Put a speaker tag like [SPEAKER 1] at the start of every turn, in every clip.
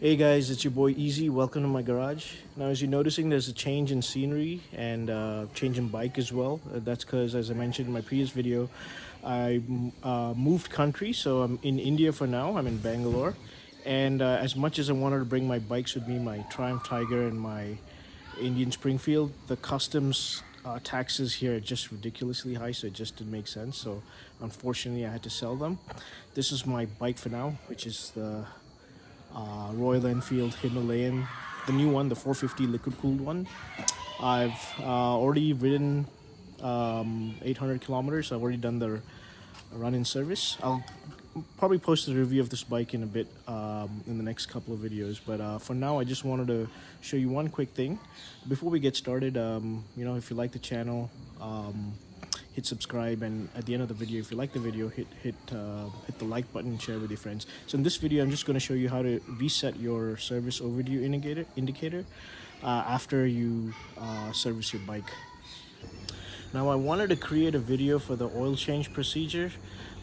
[SPEAKER 1] Hey guys, it's your boy Easy. Welcome to my garage. Now, as you're noticing, there's a change in scenery and change in bike as well. That's because, as I mentioned in my previous video, I moved country. So I'm in India for now. I'm in Bangalore. And as much as I wanted to bring my bikes with me, my Triumph Tiger and my Indian Springfield, the customs taxes here are just ridiculously high, so it just didn't make sense. So unfortunately, I had to sell them. This is my bike for now, which is the Royal Enfield Himalayan, the new one, the 450 liquid cooled one. I've already ridden 800 kilometers. I've already done the run in service. I'll probably post a review of this bike in a bit in the next couple of videos, but for now I just wanted to show you one quick thing before we get started. If you like the channel, hit subscribe, and at the end of the video, if you like the video, hit the like button and share with your friends. So in this video, I'm just going to show you how to reset your service overdue indicator after you service your bike. Now, I wanted to create a video for the oil change procedure,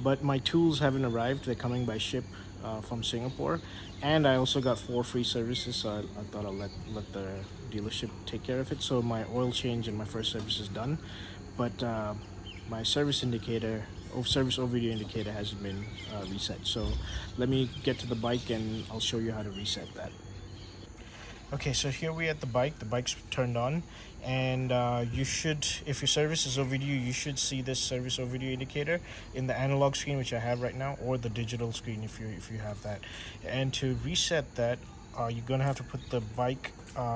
[SPEAKER 1] but my tools haven't arrived. They're coming by ship from Singapore, and I also got 4 free services, so I thought I'll let the dealership take care of it. So my oil change and my first service is done, but my service overdue indicator hasn't been reset. So let me get to the bike and I'll show you how to reset that. Okay, so here we are at the bike. The bike's turned on, and you should, if your service is overdue, you should see this service overdue indicator in the analog screen, which I have right now, or the digital screen if you have that. And to reset that, you're gonna have to put the bike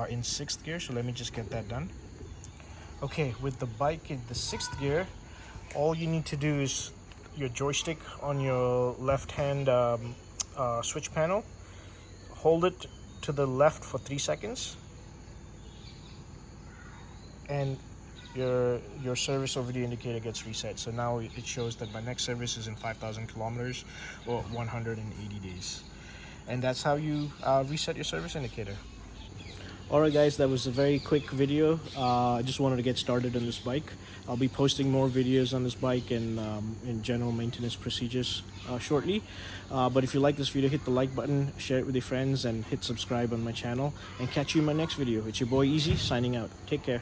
[SPEAKER 1] in 6th gear. So let me just get that done. Okay, with the bike in the 6th gear, all you need to do is your joystick on your left hand switch panel, hold it to the left for 3 seconds, and your service overdue indicator gets reset. So now it shows that my next service is in 5,000 kilometers or 180 days. And that's how you reset your service indicator. Alright guys, that was a very quick video. I just wanted to get started on this bike. I'll be posting more videos on this bike and in general maintenance procedures shortly. But if you like this video, hit the like button, share it with your friends, and hit subscribe on my channel. And catch you in my next video. It's your boy Easy, signing out. Take care.